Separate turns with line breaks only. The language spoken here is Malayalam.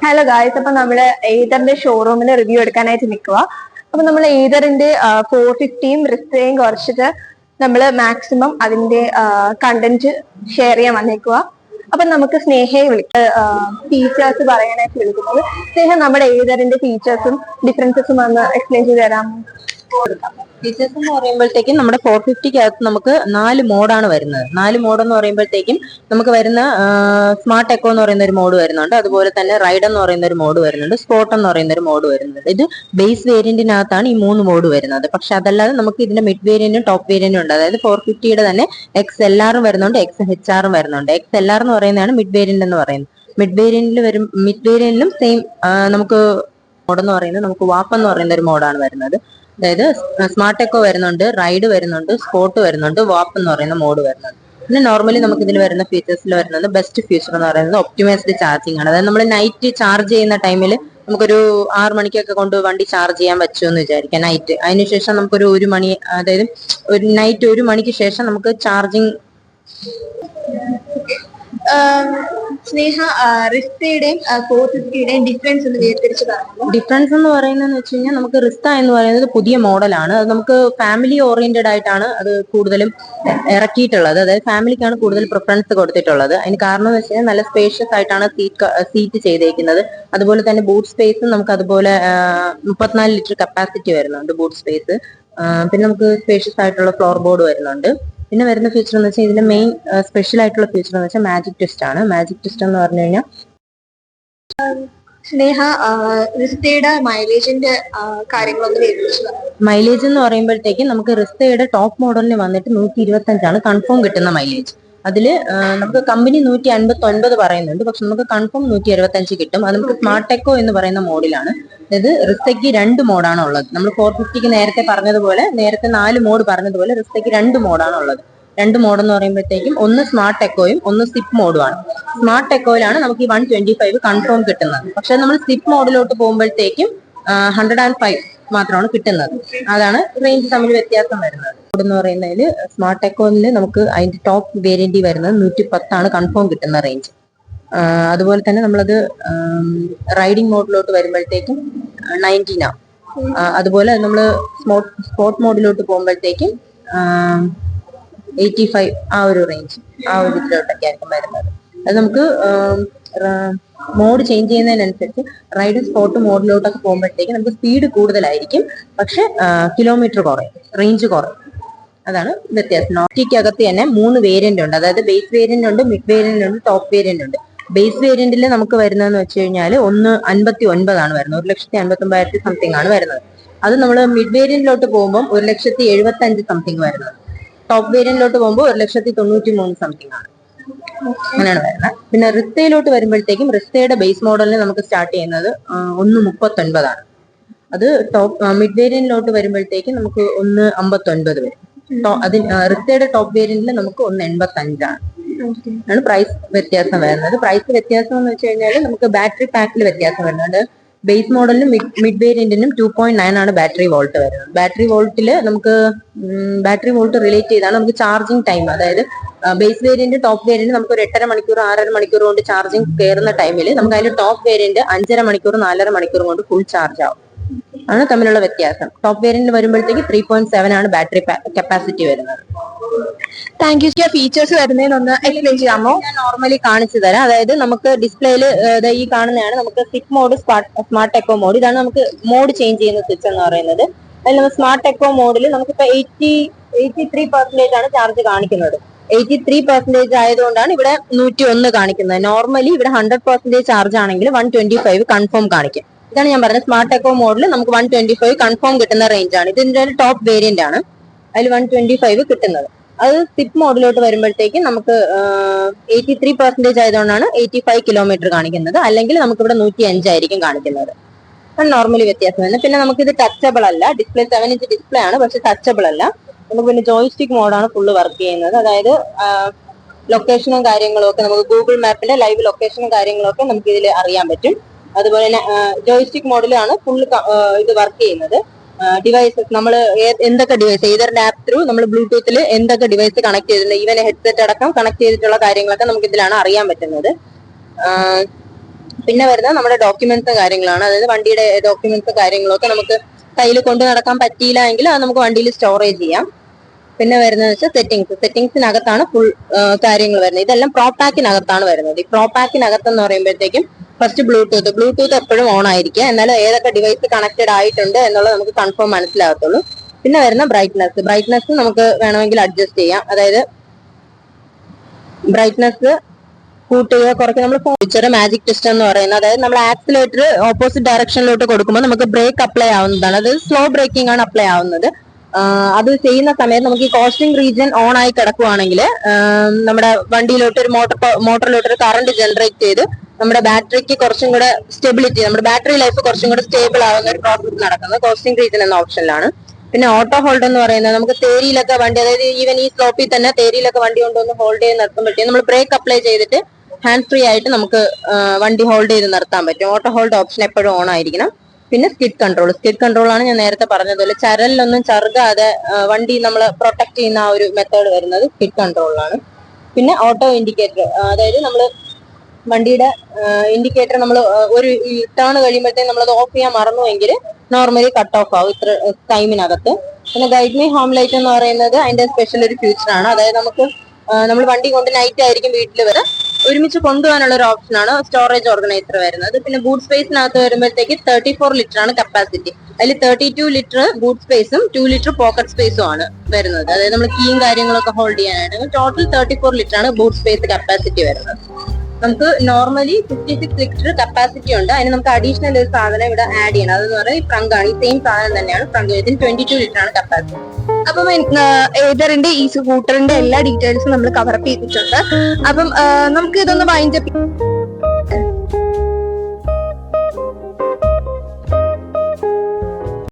ഹലോ ഗായ്സ്, അപ്പൊ നമ്മള് ഏതറിന്റെ ഷോറൂമിന് റിവ്യൂ എടുക്കാനായിട്ട് നിൽക്കുക. അപ്പൊ നമ്മൾ ഏതറിന്റെ 450യും റിസ്റ്റയും കുറച്ചിട്ട് നമ്മൾ മാക്സിമം അതിന്റെ കണ്ടന്റ് ഷെയർ ചെയ്യാൻ വന്നേക്കുക. അപ്പൊ നമുക്ക് സ്നേഹയെ ഫീച്ചേഴ്സ് പറയാനായിട്ട് വിളിക്കുന്നത്. സ്നേഹ, നമ്മുടെ ഏതറിന്റെ ഫീച്ചേഴ്സും ഡിഫറൻസസും ഒന്ന് എക്സ്പ്ലെയിൻ ചെയ്ത് തരാമോ?
ഫീച്ചേഴ്സ് എന്ന് പറയുമ്പോഴത്തേക്കും നമ്മുടെ 450ക്കകത്ത് നമുക്ക് 4 മോഡാണ് വരുന്നത്. 4 മോഡ് എന്ന് പറയുമ്പോഴത്തേക്കും നമുക്ക് വരുന്ന സ്മാർട്ട് എക്കോ എന്ന് പറയുന്ന ഒരു മോഡ് വരുന്നുണ്ട്. അതുപോലെ തന്നെ റൈഡ് എന്ന് പറയുന്ന ഒരു മോഡ് വരുന്നുണ്ട്. സ്പോട്ട് എന്ന് പറയുന്ന ഒരു മോഡ് വരുന്നുണ്ട്. ഇത് ബേസ് വേരിയന്റിനകത്താണ് ഈ 3 മോഡ് വരുന്നത്. പക്ഷെ അതല്ലാതെ നമുക്ക് ഇതിന്റെ മിഡ് വേരിയന്റും ടോപ്പ് വേരിയന്റും ഉണ്ട്. അതായത് 450യുടെ തന്നെ XLR വരുന്നുണ്ട്, XHR വരുന്നുണ്ട്. XLR എന്ന് പറയുന്നതാണ് മിഡ് വേരിയന്റ് എന്ന് പറയുന്നത്. മിഡ് വേരിയന്റിലും സെയിം നമുക്ക് മോഡ് എന്ന് പറയുന്നത് നമുക്ക് വാപ്പ് എന്ന് പറയുന്ന ഒരു മോഡാണ് വരുന്നത്. അതായത് സ്മാർട്ട് എക്കോ വരുന്നുണ്ട്, റൈഡ് വരുന്നുണ്ട്, സ്പോട്ട് വരുന്നുണ്ട്, വാപ്പ് എന്ന് പറയുന്ന മോഡ് വരുന്നുണ്ട്. പിന്നെ നോർമലി നമുക്ക് ഇതിൽ വരുന്ന ഫീച്ചേഴ്സിൽ വരുന്നത് ബെസ്റ്റ് ഫീച്ചർ എന്ന് പറയുന്നത് ഒപ്റ്റിമൈസ്ഡ് ചാർജിങ് ആണ്. അതായത് നമ്മൾ നൈറ്റ് ചാർജ് ചെയ്യുന്ന ടൈമിൽ നമുക്കൊരു 6 മണിക്കൊക്കെ കൊണ്ട് വണ്ടി ചാർജ് ചെയ്യാൻ പറ്റുമോ എന്ന് വിചാരിക്കാം നൈറ്റ്. അതിനുശേഷം നമുക്കൊരു 1 മണി, അതായത് ഒരു നൈറ്റ് 1 മണിക്ക് ശേഷം നമുക്ക് ചാർജിങ്.
സ്നേഹ, റിസ്റ്റയുടെയും 450യുടെയും ഡിഫറൻസ് ഒന്ന് വേർതിരിച്ച് പറഞ്ഞു.
ഡിഫറൻസ് എന്ന് പറയുന്നതെന്ന് വെച്ച് കഴിഞ്ഞാൽ നമുക്ക് റിസ്റ്റ എന്ന് പറയുന്നത് പുതിയ മോഡലാണ്. അത് നമുക്ക് ഫാമിലി ഓറിയന്റഡ് ആയിട്ടാണ് അത് കൂടുതലും ഇറക്കിയിട്ടുള്ളത്. അതായത് ഫാമിലിക്കാണ് കൂടുതൽ പ്രിഫറൻസ് കൊടുത്തിട്ടുള്ളത്. അതിന് കാരണം എന്ന് വെച്ച് കഴിഞ്ഞാൽ നല്ല സ്പേഷ്യസ് ആയിട്ടാണ് സീറ്റ് ചെയ്തേക്കുന്നത്. അതുപോലെ തന്നെ ബൂട്ട് സ്പേസും നമുക്ക് അതുപോലെ 34 ലിറ്റർ കപ്പാസിറ്റി വരുന്നുണ്ട് ബൂട്ട് സ്പേസ്. പിന്നെ നമുക്ക് സ്പേഷ്യസ് ആയിട്ടുള്ള ഫ്ലോർ ബോർഡ് വരുന്നുണ്ട്. പിന്നെ വരുന്ന ഫീച്ചർ എന്ന് വെച്ചാൽ ഇതിന്റെ മെയിൻ സ്പെഷ്യൽ ആയിട്ടുള്ള ഫീച്ചർ എന്ന് വെച്ചാൽ മാജിക് ട്വിസ്റ്റ് ആണ്. മാജിക് ട്വിസ്റ്റ് എന്ന് പറഞ്ഞു കഴിഞ്ഞാൽ
സ്നേഹ, റിസ്റ്റയുടെ മൈലേജിന്റെ കാര്യങ്ങളൊന്ന് വേർതിരിച്ചു.
മൈലേജ് എന്ന് പറയുമ്പോഴത്തേക്കും നമുക്ക് റിസ്റ്റയുടെ ടോപ്പ് മോഡലിന് വന്നിട്ട് 125 കൺഫേം കിട്ടുന്ന മൈലേജ്. അതില് നമുക്ക് കമ്പനി 159 പറയുന്നുണ്ട്, പക്ഷെ നമുക്ക് കൺഫേം 165 കിട്ടും. അത് നമുക്ക് സ്മാർട്ട് എക്കോ എന്ന് പറയുന്ന മോഡിലാണ്. അതായത് റിസ്റ്റയ്ക്ക് 2 മോഡാണ് ഉള്ളത്. നമ്മൾ 450ക്ക് നേരത്തെ പറഞ്ഞതുപോലെ, നേരത്തെ 4 മോഡ് പറഞ്ഞതുപോലെ റിസ്റ്റയ്ക്ക് 2 മോഡാണ് ഉള്ളത്. 2 മോഡ് എന്ന് പറയുമ്പോഴത്തേക്കും ഒന്ന് സ്മാർട്ട് എക്കോയും ഒന്ന് സിപ്പ് മോഡുമാണ്. സ്മാർട്ട് എക്കോയിലാണ് നമുക്ക് ഈ 125 കൺഫേം കിട്ടുന്നത്. പക്ഷെ നമ്മൾ സിപ്പ് മോഡിലോട്ട് പോകുമ്പോഴത്തേക്കും 105 മാത്രമാണ് കിട്ടുന്നത്. അതാണ് റേഞ്ച് തമ്മിൽ വ്യത്യാസം വരുന്നത്. എന്ന് പറയുന്നതിൽ സ്മാർട്ട് എക്കോയിൽ നമുക്ക് അതിന്റെ ടോപ്പ് വേരിയന്റ് വരുന്നത് 110 കൺഫേം കിട്ടുന്ന റേഞ്ച്. അതുപോലെ തന്നെ നമ്മളത് റൈഡിംഗ് മോഡിലോട്ട് വരുമ്പോഴത്തേക്കും 19 അതുപോലെ നമ്മൾ സ്പോർട്ട് മോഡിലോട്ട് പോകുമ്പോഴത്തേക്കും 85 ഒരു റേഞ്ച്, ഒരു ഇതിലോട്ടൊക്കെ ആയിരിക്കും വരുന്നത്. അത് നമുക്ക് മോഡ് ചേഞ്ച് ചെയ്യുന്നതിനനുസരിച്ച് റൈഡ് സ്പോട്ട് മോഡിലോട്ടൊക്കെ പോകുമ്പോഴത്തേക്കും നമുക്ക് സ്പീഡ് കൂടുതലായിരിക്കും, പക്ഷെ കിലോമീറ്റർ കുറയും, റേഞ്ച് കുറയും. അതാണ് വ്യത്യാസം. നോട്ടിക്കകത്ത് തന്നെ 3 വേരിയന്റ് ഉണ്ട്. അതായത് ബേസ് വേരിയന്റ് ഉണ്ട്, മിഡ് വേരിയന്റ് ഉണ്ട്, ടോപ്പ് വേരിയന്റ് ഉണ്ട്. ബേസ് വേരിയന്റിൽ നമുക്ക് വരുന്നതെന്ന് വെച്ച് കഴിഞ്ഞാൽ 159 വരുന്നത്, 1,59,000 സംതിങ് ആണ് വരുന്നത്. അത് നമ്മൾ മിഡ് വേരിയന്റിലോട്ട് പോകുമ്പോൾ 1,75,000 സംതിങ് വരുന്നത്. ടോപ്പ് വേരിയന്റിലോട്ട് പോകുമ്പോൾ 1,93,000 സംതിങ് ആണ്. അങ്ങനെയാണ് വരുന്നത്. പിന്നെ റിസ്റ്റയിലോട്ട് വരുമ്പോഴത്തേക്കും റിസ്റ്റയുടെ ബേസ് മോഡലിന് നമുക്ക് സ്റ്റാർട്ട് ചെയ്യുന്നത് 139 അത് മിഡ് വേരിയന്റിലോട്ട് വരുമ്പോഴത്തേക്കും നമുക്ക് 159 വരും. റിസ്റ്റയുടെ ടോപ്പ് വേരിയന്റിൽ നമുക്ക് 185 ആണ് പ്രൈസ് വ്യത്യാസം വരുന്നത്. പ്രൈസ് വ്യത്യാസം എന്ന് വെച്ച് കഴിഞ്ഞാൽ നമുക്ക് ബാറ്ററി പാക്കിൽ വ്യത്യാസം വരുന്നുണ്ട്. ബേസ് മോഡലിനും മിഡ് വേരിയന്റിനും 2.9 ആണ് ബാറ്ററി വോൾട്ട് വരുന്നത്. ബാറ്ററി വോൾട്ടില് നമുക്ക് ബാറ്ററി വോൾട്ട് റിലേറ്റ് ചെയ്താണ് നമുക്ക് ചാർജിങ് ടൈം. അതായത് ബേസ് വേരിയന്റ് ടോപ്പ് വേരിയന്റ് നമുക്ക് ഒരു 8.5 മണിക്കൂർ 6.5 മണിക്കൂർ കൊണ്ട് ചാർജിങ് കയറുന്ന ടൈമിൽ നമുക്ക് അതിന്റെ ടോപ്പ് വേരിയന്റ് 5.5 മണിക്കൂർ 4.5 മണിക്കൂർ കൊണ്ട് ഫുൾ ചാർജ് ആവും. ആണ് തമ്മിലുള്ള വ്യത്യാസം. ടോപ്പ് വേരിയന്റ് വരുമ്പോഴത്തേക്ക് 3.7 ആണ് ബാറ്ററി കപ്പാസിറ്റി വരുന്നത്.
Thank you. ഫീച്ചേഴ്സ് വരുന്നതിനൊന്ന് എക്സ്പ്ലെയിൻ ചെയ്യാമോ?
ഞാൻ നോർമലി കാണിച്ചു തരാം. അതായത് നമുക്ക് ഡിസ്പ്ലേയിൽ ഈ കാണുന്നതാണ് നമുക്ക് zip mode, smart eco mode. ഇതാണ് നമുക്ക് മോഡ് ചേഞ്ച് ചെയ്യുന്ന സ്വിച്ച് എന്ന് പറയുന്നത്. അതിൽ നമ്മൾ സ്മാർട്ട് എക്കോ മോഡിൽ നമുക്കിപ്പോ 83% ആണ് ചാർജ് കാണിക്കുന്നത്. 83% ആയതുകൊണ്ടാണ് ഇവിടെ 101 കാണിക്കുന്നത്. നോർമലി ഇവിടെ 100% ചാർജ് ആണെങ്കിൽ 125 കൺഫേം കാണിക്കും. ഇതാണ് ഞാൻ പറഞ്ഞത്. സ്മാർട്ട് എക്കോ മോഡിൽ നമുക്ക് 125 കൺഫേം കിട്ടുന്ന റേഞ്ച് ആണ്. ഇതിന്റെ ടോപ്പ് വേരിയന്റ് ആണ്. അതിൽ 125 കിട്ടുന്നത്. അത് സിപ്പ് മോഡിലോട്ട് വരുമ്പോഴത്തേക്കും നമുക്ക് 83% ആയതുകൊണ്ടാണ് 85 കിലോമീറ്റർ കാണിക്കുന്നത്. അല്ലെങ്കിൽ നമുക്ക് ഇവിടെ 105 ആയിരിക്കും കാണിക്കുന്നത്. നോർമലി വ്യത്യാസം വരുന്നത്. പിന്നെ നമുക്കിത് ടച്ചബിൾ അല്ല. ഡിസ്പ്ലേ 7 ഇഞ്ച് ഡിസ്പ്ലേ ആണ്, പക്ഷെ ടച്ചബിൾ അല്ല. നമുക്ക് പിന്നെ ജോയിസ്റ്റിക് മോഡാണ് ഫുള്ള് വർക്ക് ചെയ്യുന്നത്. അതായത് ലൊക്കേഷനും കാര്യങ്ങളും ഒക്കെ നമുക്ക് ഗൂഗിൾ മാപ്പിന്റെ ലൈവ് ലൊക്കേഷനും കാര്യങ്ങളും ഒക്കെ നമുക്ക് ഇതിൽ അറിയാൻ പറ്റും. അതുപോലെ തന്നെ ജോയിസ്റ്റിക് മോഡിലാണ് ഫുള്ള് ഇത് വർക്ക് ചെയ്യുന്നത്. ഡിവൈസസ് നമ്മൾ എന്തൊക്കെ ഡിവൈസ് ഏതൊരു ആപ്പ് ത്രൂ നമ്മൾ ബ്ലൂടൂത്തിൽ എന്തൊക്കെ ഡിവൈസ് കണക്ട് ചെയ്തിട്ടുണ്ട്, ഈവൻ ഹെഡ്സെറ്റ് അടക്കം കണക്ട് ചെയ്തിട്ടുള്ള കാര്യങ്ങളൊക്കെ നമുക്ക് ഇതിലാണ് അറിയാൻ പറ്റുന്നത്. പിന്നെ വരുന്നത് നമ്മുടെ ഡോക്യുമെന്റ്സ് കാര്യങ്ങളാണ്. അതായത് വണ്ടിയുടെ ഡോക്യുമെന്റ്സ് കാര്യങ്ങളൊക്കെ നമുക്ക് കയ്യിൽ കൊണ്ടു നടക്കാൻ പറ്റിയില്ല എങ്കിൽ അത് നമുക്ക് വണ്ടിയിൽ സ്റ്റോറേജ് ചെയ്യാം. പിന്നെ വരുന്നത് വെച്ചാൽ സെറ്റിംഗ്സിനകത്താണ് ഫുൾ കാര്യങ്ങൾ വരുന്നത്. ഇതെല്ലാം പ്രോ പാക്കിനകത്താണ് വരുന്നത്. ഈ പ്രോ പാക്കിനകത്ത് എന്ന് പറയുമ്പോഴത്തേക്കും ഫസ്റ്റ് ബ്ലൂടൂത്ത് എപ്പോഴും ഓൺ ആയിരിക്കുക, എന്നാലും ഏതൊക്കെ ഡിവൈസ് കണക്റ്റഡ് ആയിട്ടുണ്ട് എന്നുള്ളത് നമുക്ക് കൺഫേം മനസ്സിലാകത്തുള്ളൂ. പിന്നെ വരുന്ന ബ്രൈറ്റ്നസ് നമുക്ക് വേണമെങ്കിൽ അഡ്ജസ്റ്റ് ചെയ്യാം. അതായത് ബ്രൈറ്റ്നസ് കൂട്ടുക കുറയ്ക്കുക. നമ്മൾ ഫീച്ചർ മാജിക് ടെസ്റ്റ് എന്ന് പറയുന്നത്, അതായത് നമ്മൾ ആക്സിലേറ്റർ ഓപ്പോസിറ്റ് ഡയറക്ഷനിലോട്ട് കൊടുക്കുമ്പോൾ നമുക്ക് ബ്രേക്ക് അപ്ലൈ ആവുന്നതാണ്. അത് സ്ലോ ബ്രേക്കിംഗ് ആണ് അപ്ലൈ ആവുന്നത്. അത് ചെയ്യുന്ന സമയത്ത് നമുക്ക് ഈ കോസ്റ്റിംഗ് റീജിയൻ ഓൺ ആയി കിടക്കുവാണെങ്കിൽ നമ്മുടെ വണ്ടിയിലോട്ട് ഒരു മോട്ടറിലോട്ട് ഒരു കറണ്ട് ജനറേറ്റ് ചെയ്ത് നമ്മുടെ ബാറ്ററിക്ക് കുറച്ചും കൂടെ സ്റ്റെബിലിറ്റി, നമ്മുടെ ബാറ്ററി ലൈഫ് കുറച്ചും കൂടെ സ്റ്റേബിൾ ആവുന്ന ഒരു പ്രോസസ് നടക്കുന്നത് കോസ്റ്റിംഗ് റീജിയൻ എന്ന ഓപ്ഷനിലാണ്. പിന്നെ ഓട്ടോ ഹോൾഡ് എന്ന് പറയുന്നത് നമുക്ക് തേരിയിലൊക്കെ വണ്ടി, അതായത് ഈവൻ ഈ സ്ലോപ്പിൽ തന്നെ തേരിയിലൊക്കെ വണ്ടി കൊണ്ടുവന്ന് ഹോൾഡ് ചെയ്ത് നിർത്തുമ്പോഴത്തേക്കും നമ്മൾ ബ്രേക്ക് അപ്ലൈ ചെയ്തിട്ട് ഹാൻഡ് ഫ്രീ ആയിട്ട് നമുക്ക് വണ്ടി ഹോൾഡ് ചെയ്ത് നിർത്താൻ പറ്റും. ഓട്ടോ ഹോൾഡ് ഓപ്ഷൻ എപ്പോഴും ഓൺ ആയിരിക്കണം. പിന്നെ സ്കിഡ് കൺട്രോൾ ആണ് ഞാൻ നേരത്തെ പറഞ്ഞതുപോലെ ചരലിലൊന്നും ചറുകാതെ വണ്ടി നമ്മൾ പ്രൊട്ടക്ട് ചെയ്യുന്ന ആ ഒരു മെത്തേഡ് വരുന്നത് സ്കിഡ് കൺട്രോളിലാണ്. പിന്നെ ഓട്ടോ ഇൻഡിക്കേറ്റർ, അതായത് നമ്മൾ വണ്ടിയുടെ ഇൻഡിക്കേറ്റർ നമ്മൾ ഒരു ടേൺ കഴിയുമ്പോഴത്തേക്കും നമ്മളത് ഓഫ് ചെയ്യാൻ മറന്നുവെങ്കിൽ നോർമലി കട്ട് ഓഫ് ആവും ഇത്ര ടൈമിനകത്ത്. പിന്നെ ഗൈഡ് മീ ഹോം ലൈറ്റ് എന്ന് പറയുന്നത് അതിന്റെ സ്പെഷ്യൽ ഒരു ഫീച്ചറാണ്. അതായത് നമുക്ക് നമ്മൾ വണ്ടി കൊണ്ട് നൈറ്റ് ആയിരിക്കും വീട്ടിൽ വരെ ഒരുമിച്ച് കൊണ്ടുപോകാനുള്ള ഒരു ഓപ്ഷനാണ് സ്റ്റോറേജ് ഓർഗനൈസർ വരുന്നത്. പിന്നെ ബൂട്ട് സ്പേസിനകത്ത് വരുമ്പോഴത്തേക്ക് 34 ലിറ്റർ ആണ് കപ്പാസിറ്റി. അതിൽ 32 ലിറ്റർ ബൂട്ട് സ്പേസും 2 ലിറ്റർ പോക്കറ്റ് സ്പേസും ആണ് വരുന്നത്. അതായത് നമ്മൾ കീയും കാര്യങ്ങളൊക്കെ ഹോൾഡ് ചെയ്യാനായിട്ട് ടോട്ടൽ 34 ലിറ്റർ ആണ് ബൂട്ട് സ്പേസ് കപ്പാസിറ്റി വരുന്നത്. നമുക്ക് നോർമലി 56 ലിറ്റർ കപ്പാസിറ്റി ഉണ്ട്. അതിന് നമുക്ക് അഡീഷണൽ ഒരു സാധനം ഇവിടെ ആഡ് ചെയ്യണം. അതെന്ന് പറഞ്ഞാൽ ഈ ഫ്രങ്ക് ആണ്. ഈ സെയിം സാധനം തന്നെയാണ് ഫ്രങ്ക്. ഇതിന് 22 ലിറ്റർ ആണ് കപ്പാസിറ്റി.
അപ്പം ഏതറിന്റെ ഈ സ്കൂട്ടറിന്റെ എല്ലാ ഡീറ്റെയിൽസും നമ്മൾ കവർ അപ്പ് ചെയ്തിട്ടുണ്ട്. അപ്പം നമുക്ക് ഇതൊന്ന് വൈൻഡ് അപ്പ്